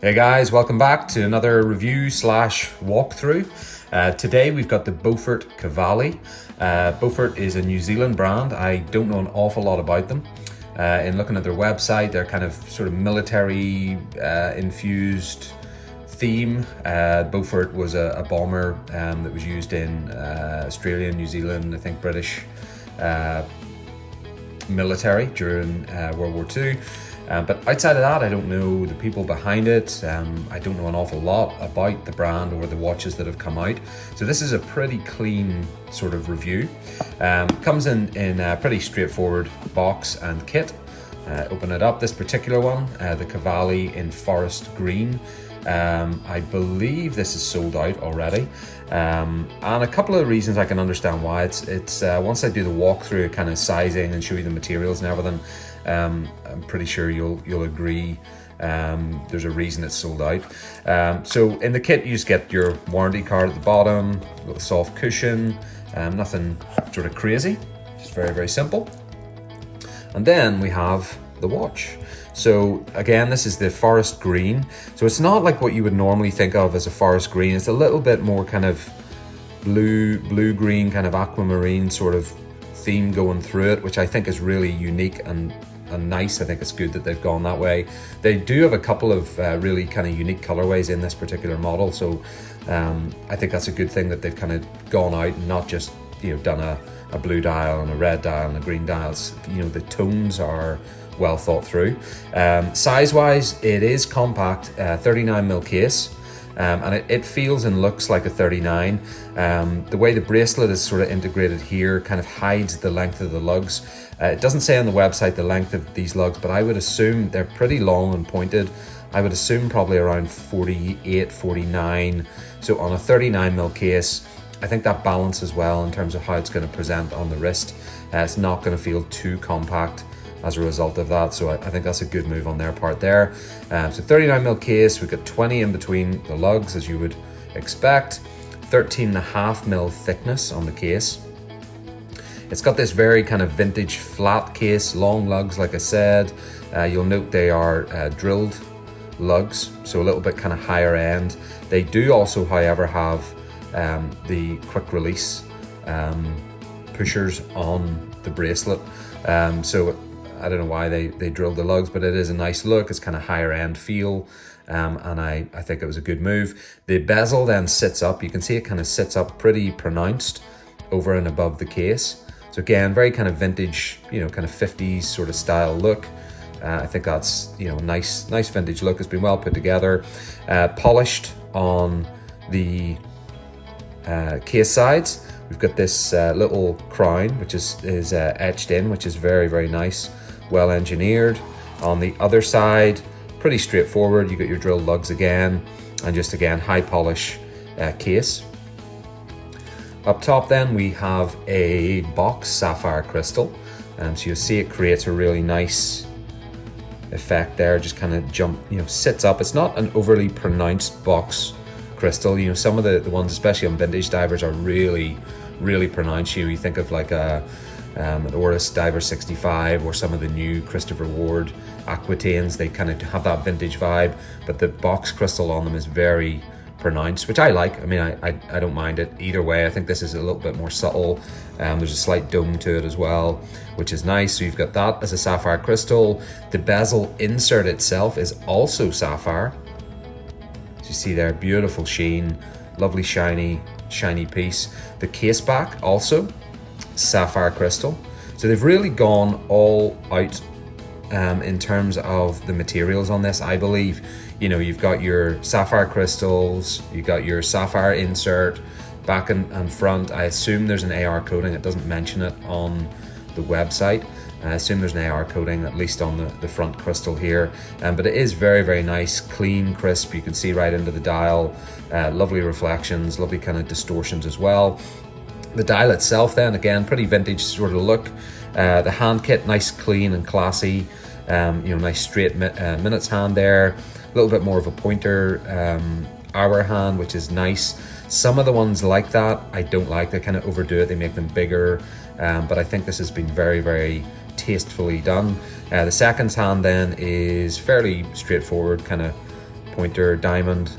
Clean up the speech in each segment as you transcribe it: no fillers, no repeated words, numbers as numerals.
Hey guys, welcome back to another review slash walkthrough. Today we've got the Beaufort Cavalli. Beaufort is a New Zealand brand. I don't know an awful lot about them. In looking at their website, they're kind of sort of military infused theme. Beaufort was a bomber that was used in Australia, New Zealand, I think British military during World War II. But outside of that, I don't know the people behind it. I don't know an awful lot about the brand or the watches that have come out. So this is a pretty clean sort of review. Comes in a pretty straightforward box and kit. Open it up. This particular one, the Cavalli in forest green. I believe this is sold out already. And a couple of reasons I can understand why. It's once I do the walkthrough, kind of sizing and show you the materials and everything, I'm pretty sure you'll agree there's a reason it's sold out. So in the kit, you just get your warranty card at the bottom, a little soft cushion, nothing sort of crazy, just very, very simple. And then we have the watch. So again, this is the forest green. So it's not like what you would normally think of as a forest green. It's a little bit more kind of blue-green, kind of aquamarine sort of theme going through it, which I think is really unique and nice. I think it's good that they've gone that way. They do have a couple of really kind of unique colorways in this particular model. So I think that's a good thing that they've kind of gone out and not just, done a blue dial and a red dial and a green dials. The tones are well thought through. Size wise, it is compact, 39mm case. And it feels and looks like a 39. The way the bracelet is sort of integrated here kind of hides the length of the lugs. It doesn't say on the website the length of these lugs, but I would assume they're pretty long and pointed. I would assume probably around 48, 49. So on a 39mm case, I think that balances well in terms of how it's going to present on the wrist. It's not going to feel too compact as a result of that, so I think that's a good move on their part there. So 39mm case, we've got 20 in between the lugs as you would expect, 13.5mm thickness on the case. It's got this very kind of vintage flat case, long lugs like I said. You'll note they are drilled lugs, so a little bit kind of higher end. They do also, however, have the quick release pushers on the bracelet. So I don't know why they drilled the lugs, but it is a nice look. It's kind of higher end feel, and I think it was a good move. The bezel then sits up. You can see it kind of sits up pretty pronounced over and above the case. So again, very kind of vintage, kind of 50s sort of style look. I think that's, nice vintage look. It's been well put together. Polished on the case sides. We've got this little crown, which is etched in, which is very, very nice. Well engineered. On the other side, pretty straightforward. You got your drilled lugs again, and just again high polish case. Up top then we have a box sapphire crystal, so you'll see it creates a really nice effect there. Just kind of sits up. It's not an overly pronounced box crystal. Some of the ones, especially on vintage divers, are really, really pronounced. You think of like an Oris Diver 65 or some of the new Christopher Ward Aquitaines. They kind of have that vintage vibe, but the box crystal on them is very pronounced, which I like. I mean, I don't mind it either way. I think this is a little bit more subtle. There's a slight dome to it as well, which is nice. So you've got that as a sapphire crystal. The bezel insert itself is also sapphire. As you see there, beautiful sheen, lovely shiny piece. The case back also sapphire crystal. So they've really gone all out in terms of the materials on this. I believe, you've got your sapphire crystals, you've got your sapphire insert, back and front. I assume there's an AR coating. It doesn't mention it on the website. I assume there's an AR coating, at least on the front crystal here. But it is very, very nice, clean, crisp. You can see right into the dial. Lovely reflections, lovely kind of distortions as well. The dial itself then, again, pretty vintage sort of look. The hand kit, nice, clean and classy. Nice straight minutes hand there. A little bit more of a pointer hour hand, which is nice. Some of the ones like that, I don't like. They kind of overdo it. They make them bigger. But I think this has been very, very tastefully done. The seconds hand then is fairly straightforward, kind of pointer diamond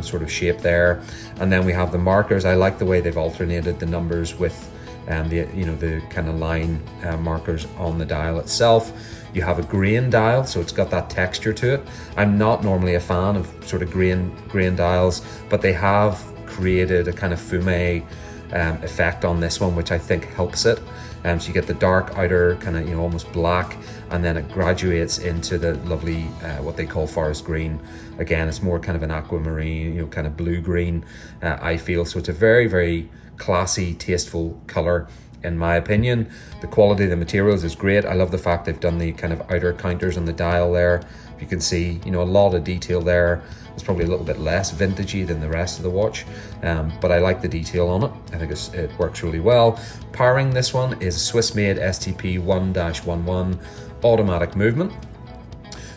sort of shape there. And then we have the markers. I like the way they've alternated the numbers with the kind of line markers on the dial itself. You have a grain dial, so it's got that texture to it. I'm not normally a fan of sort of grain dials, but they have created a kind of fume effect on this one, which I think helps it. So you get the dark outer kind of almost black, and then it graduates into the lovely what they call forest green. Again, it's more kind of an aquamarine, kind of blue green, I feel. So it's a very, very classy, tasteful color, in my opinion. The quality of the materials is great. I love the fact they've done the kind of outer counters on the dial there. You can see, a lot of detail there. It's probably a little bit less vintagey than the rest of the watch, but I like the detail on it. I think it works really well. Powering this one is a Swiss-made STP 1-11 automatic movement.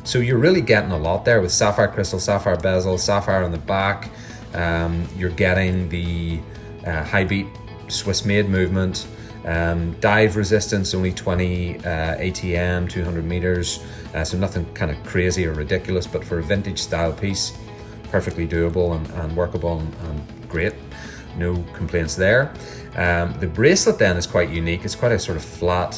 So you're really getting a lot there with sapphire crystal, sapphire bezel, sapphire on the back. You're getting the high beat Swiss-made movement. Dive resistance, only 20 ATM, 200 meters, so nothing kind of crazy or ridiculous, but for a vintage style piece, perfectly doable and workable and great. No complaints there. The bracelet then is quite unique. It's quite a sort of flat,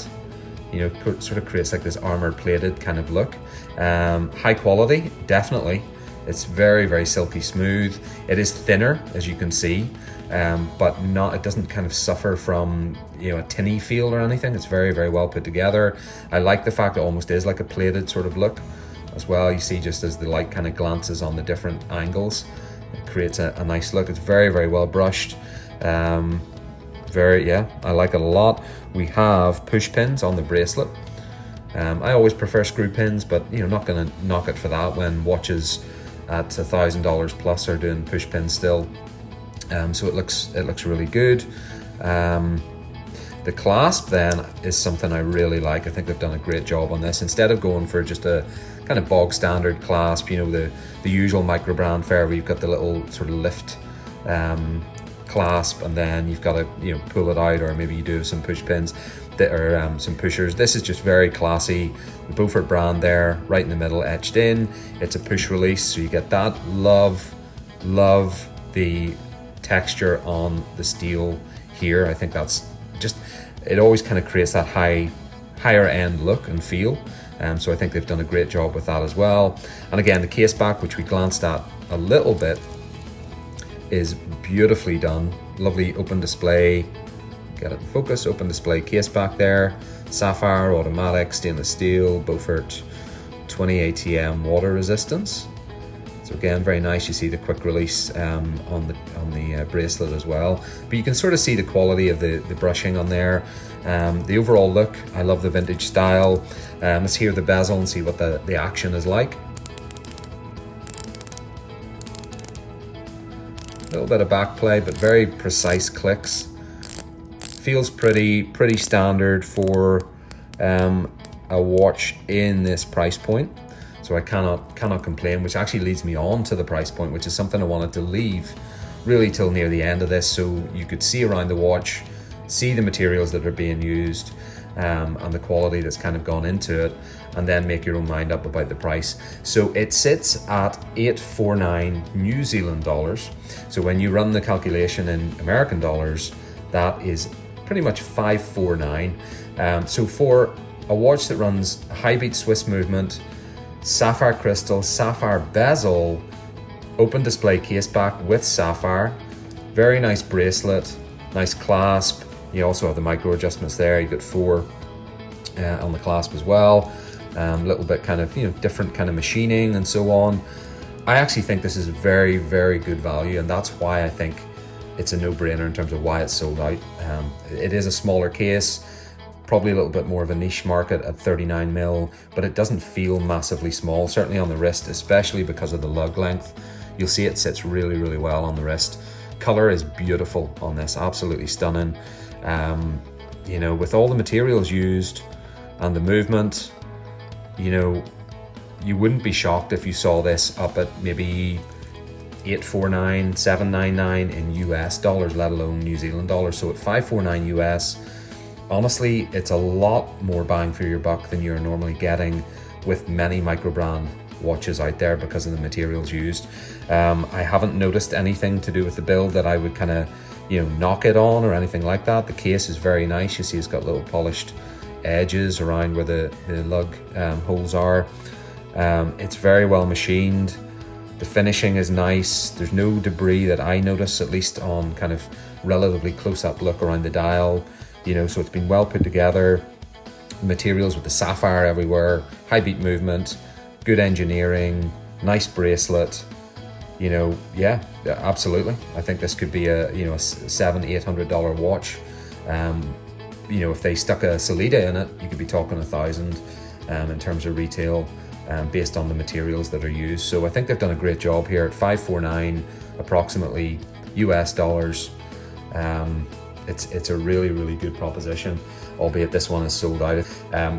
sort of creates like this armor plated kind of look. High quality, definitely. It's very, very silky smooth. It is thinner, as you can see, but it doesn't kind of suffer from a tinny feel or anything. It's very, very well put together. I like the fact it almost is like a plated sort of look as well. You see just as the light kind of glances on the different angles, it creates a nice look. It's very, very well brushed. I like it a lot. We have push pins on the bracelet. I always prefer screw pins, but not gonna knock it for that when watches at $1,000 plus are doing push pins still. So it looks really good. The clasp then is something I really like. I think they've done a great job on this. Instead of going for just a kind of bog standard clasp, the usual Microbrand fare where you've got the little sort of lift clasp, and then you've got to pull it out, or maybe you do have some push pins that are some pushers. This is just very classy. The Beaufort brand there, right in the middle, etched in. It's a push release, so you get that. Love the texture on the steel here. I think that's just, it always kind of creates that higher end look and feel. So I think they've done a great job with that as well. And again, the case back, which we glanced at a little bit, is beautifully done. Lovely open display. Get it in focus. Open display case back there. Sapphire, automatic, stainless steel, Beaufort 20 ATM water resistance. So again, very nice. You see the quick release on the bracelet as well. But you can sort of see the quality of the brushing on there. The overall look, I love the vintage style. Let's hear the bezel and see what the action is like. A little bit of back play, but very precise clicks. Feels pretty standard for a watch in this price point. So I cannot complain, which actually leads me on to the price point, which is something I wanted to leave really till near the end of this, so you could see around the watch, see the materials that are being used, and the quality that's kind of gone into it, and then make your own mind up about the price. So it sits at 849 New Zealand dollars. So when you run the calculation in American dollars, that is pretty much 549. So for a watch that runs high beat Swiss movement, sapphire crystal, sapphire bezel, open display case back with sapphire, very nice bracelet, nice clasp. You also have the micro adjustments there. You got 4 on the clasp as well. A little bit kind of different kind of machining and so on. I actually think this is a very, very good value, and that's why I think it's a no-brainer in terms of why it's sold out. It is a smaller case, probably a little bit more of a niche market at 39mm, but it doesn't feel massively small, certainly on the wrist, especially because of the lug length. You'll see it sits really, really well on the wrist. Color is beautiful on this, absolutely stunning. With all the materials used and the movement, you wouldn't be shocked if you saw this up at maybe 849, 799 in US dollars, let alone New Zealand dollars. So at 549 US, honestly, it's a lot more bang for your buck than you're normally getting with many Microbrand watches out there because of the materials used. I haven't noticed anything to do with the build that I would kind of, you know, knock it on or anything like that. The case is very nice. You see it's got little polished edges around where the lug holes are. It's very well machined. The finishing is nice. There's no debris that I notice, at least on kind of relatively close-up look around the dial, you know, so it's been well put together. Materials with the sapphire everywhere, high beat movement, good engineering, nice bracelet, you know, yeah, absolutely. I think this could be a, you know, a $700-800 watch. You know, if they stuck a Salida in it, you could be talking $1,000 in terms of retail, based on the materials that are used. So I think they've done a great job here at $549 approximately US dollars. It's a really good proposition, albeit this one is sold out.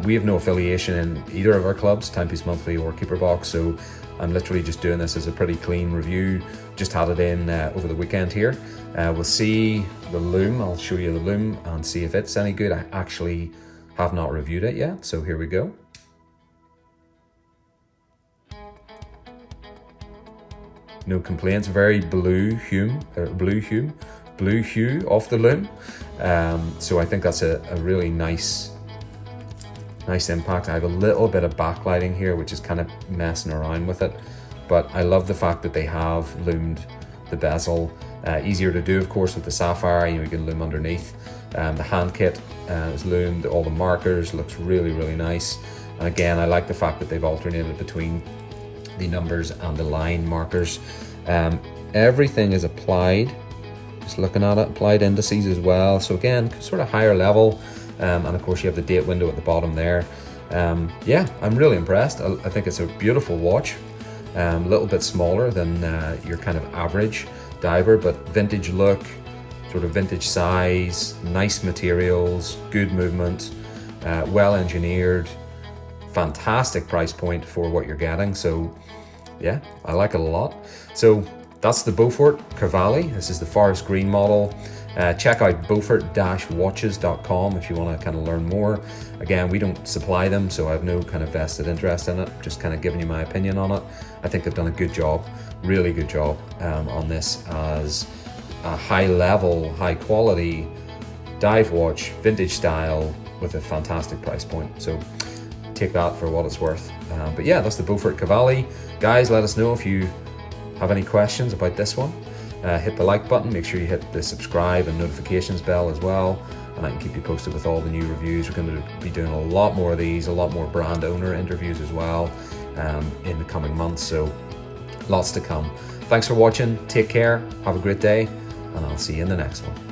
We have no affiliation in either of our clubs, Timepiece Monthly or Keeper Box, so I'm literally just doing this as a pretty clean review. Just had it in over the weekend here. We'll see the Loom. I'll show you the Loom and see if it's any good. I actually have not reviewed it yet, so here we go. No complaints. Very blue hue off the Loom. So I think that's a really nice impact. I have a little bit of backlighting here, which is kind of messing around with it, but I love the fact that they have loomed the bezel. Easier to do, of course, with the sapphire. You know, you can loom underneath. The hand kit is loomed. All the markers looks really nice. And again, I like the fact that they've alternated between the numbers and the line markers. Everything is applied. Just looking at it, applied indices as well. So again, sort of higher level. And of course you have the date window at the bottom there. Yeah, I'm really impressed. I think it's a beautiful watch. A little bit smaller than your kind of average diver, but vintage look, sort of vintage size, nice materials, good movement, well engineered, fantastic price point for what you're getting. So yeah, I like it a lot. So that's the Beaufort Cavalli. This is the forest green model. Check out beaufort-watches.com if you want to kind of learn more. Again, we don't supply them, so I have no kind of vested interest in it, just kind of giving you my opinion on it. I think they've done a good job, really good job on this as a high level, high quality dive watch, vintage style with a fantastic price point. So take that for what it's worth. But yeah, that's the Beaufort Cavalli. Guys, let us know if you have any questions about this one. Hit the like button, make sure you hit the subscribe and notifications bell as well, and I can keep you posted with all the new reviews. We're going to be doing a lot more of these, a lot more brand owner interviews as well in the coming months, so lots to come. Thanks for watching, take care, have a great day, and I'll see you in the next one.